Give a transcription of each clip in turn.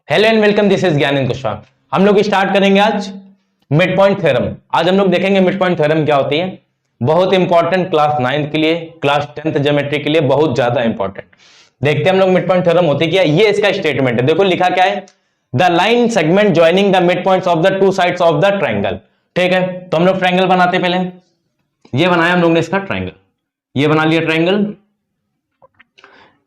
Hello and welcome, this is Gyanendra Kushwaha. हम लोग start करेंगे आज मिड पॉइंट थ्योरम। आज हम लोग देखेंगे मिड पॉइंट थ्योरम क्या होती है। बहुत इंपॉर्टेंट क्लास 9th के लिए, क्लास 10th ज्योमेट्री के लिए बहुत ज्यादा इंपॉर्टेंट। देखते हैं हम लोग मिड पॉइंट थ्योरम होती क्या है। ये इसका स्टेटमेंट है, देखो लिखा क्या है, the line segment joining the mid points of the two sides of the triangle. ठीक है, तो हम लोग ट्राइंगल बनाते पहले। ये बनाया हम लोग ने इसका ट्राइंगल, ये बना लिया ट्राइंगल।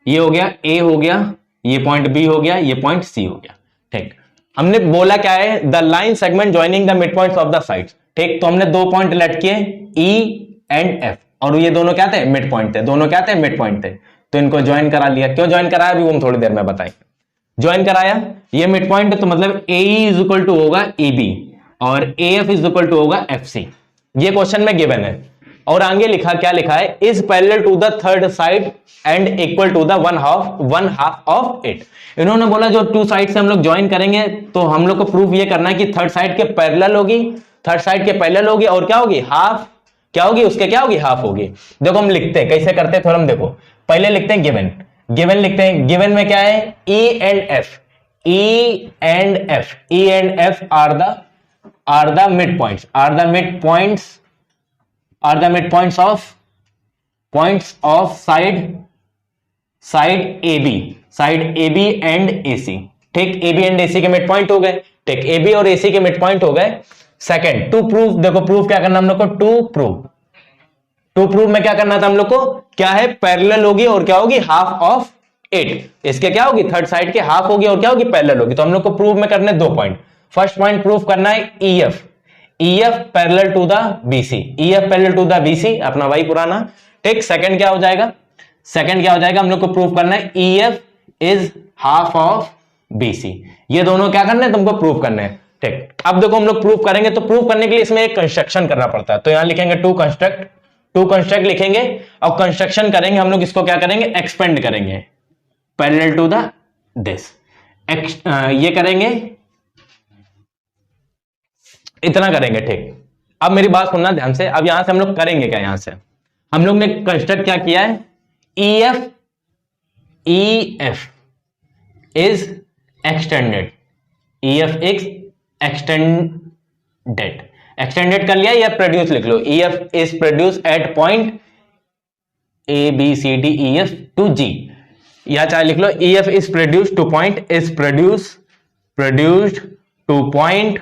ये हो गया ए हो गया, ये पॉइंट बी हो गया, ये पॉइंट सी हो गया। ठीक, हमने बोला क्या है, the line segment joining the mid points of the sides. ठीक, तो हमने दो पॉइंट लेट किए ई एंड एफ, और ये दोनों क्या थे, मिड पॉइंट थे। दोनों क्या थे, मिड पॉइंट थे। तो इनको ज्वाइन करा लिया। क्यों ज्वाइन कराया अभी वो हम थोड़ी देर में बताएंगे। ज्वाइन कराया, ये मिड पॉइंट है तो मतलब ए इज इक्वल टू होगा ए बी और A F is equal to होगा एफ सी। ये क्वेश्चन में गिवन है। और आगे लिखा क्या लिखा है, is parallel to the third side and equal to the one half of it. इन्होंने बोला जो टू साइड से हम लोग ज्वाइन करेंगे तो हम लोग को प्रूफ ये करना है कि थर्ड साइड के पैरेलल होगी, थर्ड साइड के पैरेलल होगी और क्या होगी, हाफ क्या होगी, उसके क्या होगी, हाफ होगी। देखो हम लिखते हैं कैसे करते हैं थोड़ा, हम देखो पहले लिखते हैं गिवन। गिवन लिखते हैं, गिवन में क्या है, E and F, E and F, E and F are the mid points, are the mid points, are the midpoints of side AB, side AB and AC। ठीक, AB and AC के mid point हो गए। ठीक, AB और AC के mid point हो गए। Second, to prove, देखो प्रूफ क्या करना हम लोग को, टू प्रूव में क्या करना था हम लोग को, क्या है, पैरेलल होगी और क्या होगी, हाफ ऑफ इट। इसके क्या होगी, थर्ड साइड के हाफ होगी और क्या होगी, पैरेलल होगी। तो हम लोग को प्रूव में करने दो पॉइंट। फर्स्ट पॉइंट प्रूव करना है EF, EF parallel to the BC, EF parallel to the BC, अपना वही पुराना। ठीक, सेकंड क्या हो जाएगा, सेकंड क्या हो जाएगा, हम लोग को प्रूफ करना है EF is half of BC। ये दोनों क्या करना है, तुमको प्रूफ करना है। ठीक, अब देखो हम लोग प्रूफ करेंगे तो प्रूफ करने के लिए इसमें एक कंस्ट्रक्शन करना पड़ता है। तो यहां लिखेंगे टू कंस्ट्रक्ट लिखेंगे और कंस्ट्रक्शन करेंगे हम लोग। इसको क्या करेंगे, एक्सपेंड करेंगे, पैरेलल टू द दिस, ये करेंगे, इतना करेंगे। ठीक, अब मेरी बात सुनना ध्यान से। अब यहां से हम लोग करेंगे क्या, यहां से हम लोग ने कंस्ट्रक्ट क्या किया है, EF is extended, EF is extended कर लिया, या प्रोड्यूस लिख लो, EF is produce at point ABCDEF to G, या चाहे लिख लो EF is produce to point, is produced to point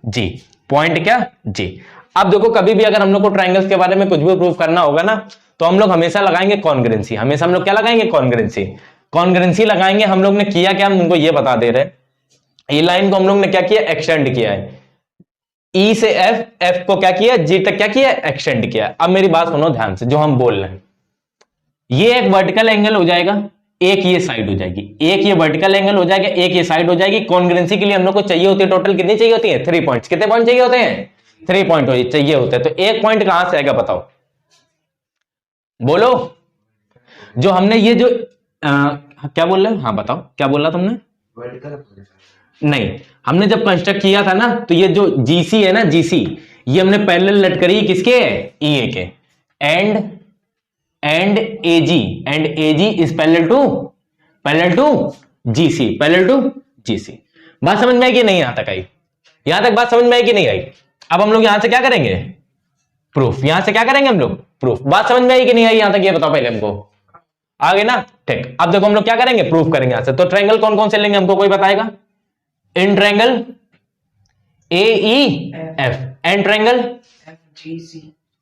G, point क्या, G। अब देखो कभी भी अगर हम लोग को ट्राइंगल्स के बारे में कुछ भी प्रूफ करना होगा ना, तो हम लोग हमेशा लगाएंगे कॉन्ग्रुएंसी। हमेशा हम लोग क्या लगाएंगे, कॉन्ग्रुएंसी लगाएंगे। हम लोग ने किया क्या, हम उनको ये बता दे रहे हैं। ये लाइन को हम लोग ने क्या किया, एक्सटेंड किया है, E से F को क्या किया, G तक क्या किया, एक्सटेंड किया। अब मेरी बात सुनो ध्यान से, जो हम बोल रहे हैं, ये एक वर्टिकल एंगल हो जाएगा, एक ये साइड हो जाएगी, एक ये वर्टिकल एंगल हो जाएगा, एक ये साइड हो जाएगी। कॉन्ग्रुएंसी के लिए हम लोग को चाहिए होती है टोटल कितनी चाहिए होती है, 3 पॉइंट्स। कितने पॉइंट चाहिए होते हैं, 3 पॉइंट चाहिए होते हैं। तो एक पॉइंट कहां से आएगा बताओ, बोलो। जो हमने ये जो क्या बोल रहे हो, हाँ बताओ क्या बोला तुमने, वर्टिकल नहीं, हमने जब कंस्ट्रक्ट किया था ना, तो ये जो GC है ना, GC ये हमने पैरेलल लट करी किसके, EA के, and AG is parallel to GC, parallel to GC। बात समझ में आई कि नहीं, यहां तक आई, यहां तक बात समझ में आई कि नहीं आई। अब हम लोग यहां से क्या करेंगे, प्रूफ। यहां से क्या करेंगे हम लोग, प्रूफ। बात समझ में आई कि नहीं आई यहां तक, ये बताओ पहले हमको, आ गए ना। ठीक, अब देखो हम लोग क्या करेंगे, प्रूफ करेंगे यहां से। तो ट्रायंगल कौन कौन से लेंगे, हमको कोई बताएगा। In triangle AEF, and triangle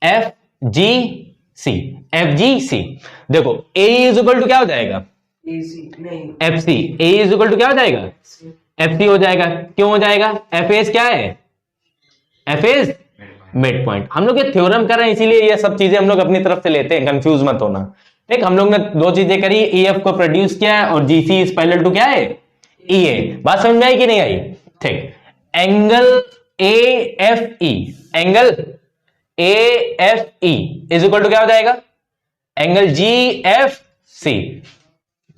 FGC। देखो AE इज इक्वल टू क्या हो जाएगा, FC, AE is equal to क्या हो जाएगा, FC हो जाएगा। क्यों हो जाएगा, FS क्या है, FS मिड पॉइंट। हम लोग ये थ्योरम कर रहे हैं, इसीलिए ये सब चीजें हम लोग अपनी तरफ से लेते हैं, कंफ्यूज मत होना। ठीक, हम लोग ने दो चीजें करी, EF को प्रोड्यूस किया है और GC इज पैरेलल टू क्या है, EA। बात समझ में आई कि नहीं आई। ठीक, angle AFE, angle AFE is equal to क्या हो जाएगा, एंगल GFC।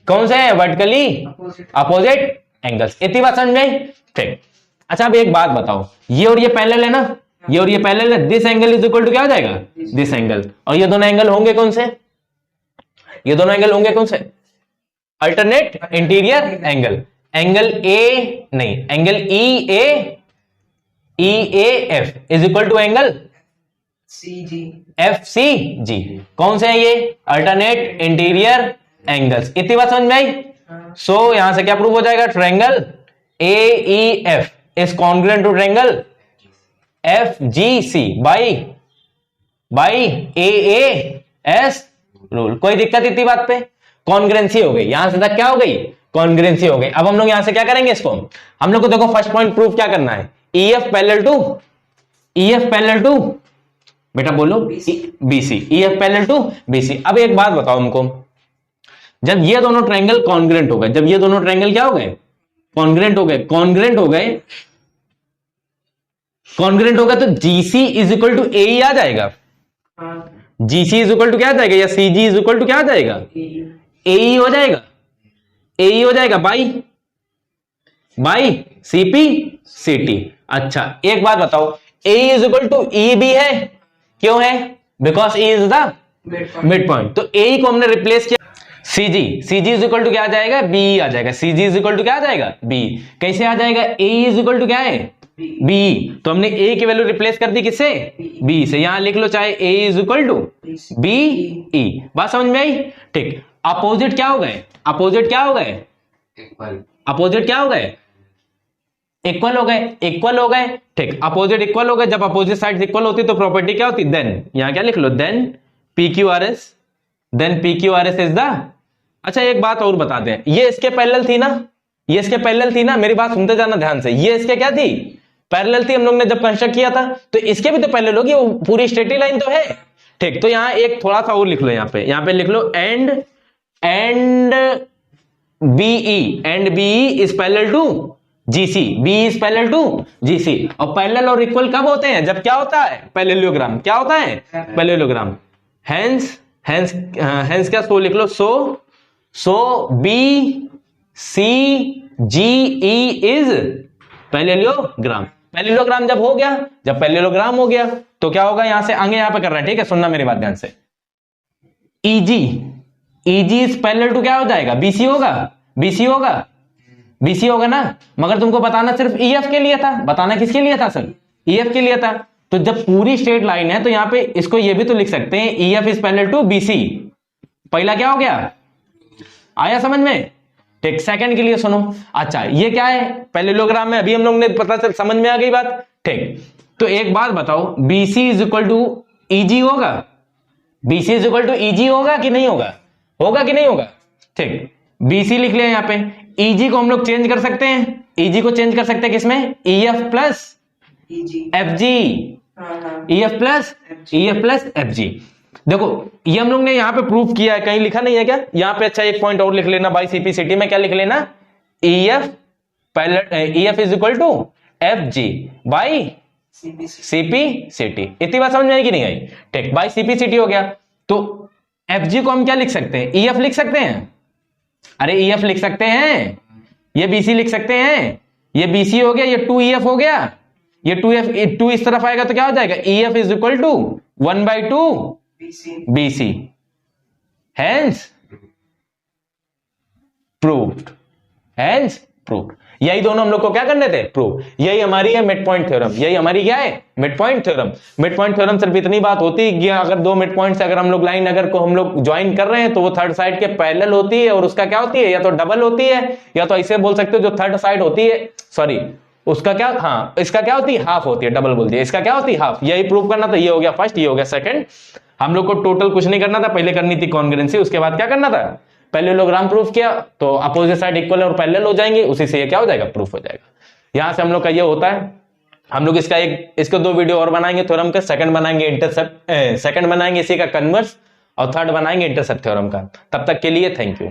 कौन से हैं, वर्टिकली अपोजिट एंगल्स। इतनी बात समझ में आई। ठीक, अच्छा अब एक बात बताओ, ये और ये पैरेलल है ना, ये और ये पैरेलल है, this angle is equal to क्या हो जाएगा, दिस एंगल। और ये दोनों एंगल होंगे कौन से, ये दोनों एंगल होंगे कौन से, alternate interior angle. Angle A नहीं, angle E A F is equal to angle C G F C G. कौन से हैं ये? Alternate interior angles. इतनी बात समझ में आई? सो यहां से क्या प्रूव हो जाएगा? Triangle A E F is congruent to triangle F G C by A S rule. कोई दिक्कत इतनी बात पे? कॉन्ग्रुएंसी हो गई, यहां से तक क्या हो गई? कॉन्ग्रुएंसी हो गई। अब हम लोग यहां से क्या करेंगे इसको? हम लोग को देखो फर्स्ट पॉइंट प्रूफ क्या करना है? EF पैरेलल टू बेटा बोलो BC, EF parallel to BC। अब एक बात बताओ हमको, जब ये दोनों ट्रायंगल कॉन्ग्रुएंट हो गए, जब ये दोनों ट्रायंगल क्या हो गए? कॉन्ग्रुएंट हो गए, तो GC is equal to AE आ जाएगा। GC इज इक्वल टू क्या आ जाएगा? या CG इज इक्वल टू क्या आ जाएगा? AE हो जाएगा, AE हो जाएगा बाई CP CT। अच्छा एक बात बताओ, AE is equal to E भी है, क्यों है? Because E is the mid point. तो AE को हमने रिप्लेस किया CG इज इक्वल टू क्या आ जाएगा? BE आ जाएगा। CG इज इक्वल टू क्या आ जाएगा? BE। कैसे आ जाएगा? AE इज इक्वल टू क्या है? BE। तो हमने A की वैल्यू रिप्लेस कर दी किससे? BE से। यहां लिख लो चाहे AE is equal to BE। बात समझ में आई? ठीक। अपोजिट क्या हो गए? अपोजिट क्या हो गए? इक्वल हो गए। ठीक, अपोजिट इक्वल हो गए। जब अपोजिट साइड्स इक्वल होती तो प्रॉपर्टी क्या होती? देन यहां क्या लिख लो? Then PQRS is the. अच्छा एक बात और बता दें, ये इसके पैरेलल थी ना, मेरी बात सुनते जाना ध्यान से। ये इसके क्या थी? पैरेलल थी। हम लोग ने जब कंस्ट्रक्ट किया था तो इसके भी तो पैरेलल होगी, वो पूरी स्ट्रेट लाइन तो है। ठीक, तो यहां एक थोड़ा सा और लिख लो, यहां पे लिख लो and BE is parallel to GC। BE is parallel to GC। और पैरेलल और इक्वल कब होते हैं? जब क्या होता है? पैरेललोग्राम। क्या होता है? पैरेललोग्राम। हेंस क्या? सो लिख लो, सो BCGE इज पैरेललोग्राम। पैरेललोग्राम जब पैरेललोग्राम हो गया तो क्या होगा? यहां से आगे यहां पे कर रहे हैं, ठीक है? सुनना मेरी बात ध्यान से। EG इज पैरेलल टू क्या हो जाएगा? BC होगा ना। मगर तुमको बताना सिर्फ EF के लिए था। बताना किसके लिए था सर? EF के लिए था। तो जब पूरी स्ट्रेट लाइन है तो यहां पे इसको ये भी तो लिख सकते हैं EF is parallel to BC। पहला क्या हो गया? आया समझ में? ठीक, सेकंड के लिए सुनो। अच्छा ये क्या है? पैरेललोग्राम में अभी हम लोग ने पता चल, समझ में आ गई बात? ठीक, तो एक बात बताओ, BC is equal to EG होगा? BC is equal to EG होगा कि नहीं होगा? ठीक, BC लिख लिया यहां पे। EG को हम लोग चेंज कर सकते हैं, किसमें? EF plus FG। EF plus FG। देखो ये हम लोग ने यहां पे प्रूफ किया है, कहीं लिखा नहीं है क्या यहां पे? अच्छा एक पॉइंट और लिख लेना, बाई CP CT में क्या लिख लेना? EF is equal to FG by CP CT। इतनी बात समझ में आई कि नहीं आई? ठीक, बाई CP CT हो गया। तो FG को हम क्या लिख सकते हैं? EF लिख सकते हैं। अरे EF लिख सकते हैं, ये BC लिख सकते हैं। ये BC हो गया, ये 2EF हो गया, ये 2 इस तरफ आएगा तो क्या हो जाएगा? EF is equal to 1/2 BC। Hence proved. यही दोनों हम लोग को क्या करने थे? प्रूव। यही हमारी है मिड पॉइंट थ्योरम। यही हमारी क्या है? Mid point theorem. सिर्फ इतनी बात होती है कि अगर दो मिड पॉइंट से अगर हम लोग लाइन अगर को हम लोग ज्वाइन कर रहे हैं तो वो थर्ड साइड के पैरेलल होती है, और उसका क्या होती है? या तो डबल होती है, या तो ऐसे बोल सकते हो जो थर्ड साइड होती है, सॉरी उसका क्या, हाँ इसका क्या होती है? हाफ होती है। डबल बोल दिया, इसका क्या होती है? हाफ। यही प्रूव करना था। ये हो गया फर्स्ट, ये हो गया सेकंड। हम लोग को टोटल कुछ नहीं करना था, पहले करनी थी कॉन्ग्रुएंसी, उसके बाद क्या करना था? पैरेललोग्राम प्रूफ किया तो अपोजिट साइड इक्वल और पैरेलल हो जाएंगे, उसी से ये क्या हो जाएगा? प्रूफ हो जाएगा। यहां से हम लोग का ये होता है। हम लोग इसको 2 वीडियो और बनाएंगे थ्योरम के। सेकंड बनाएंगे इंटरसेप्ट, सेकंड बनाएंगे इसी का कन्वर्स, और थर्ड बनाएंगे इंटरसेप्ट थ्योरम का। तब तक के लिए थैंक यू।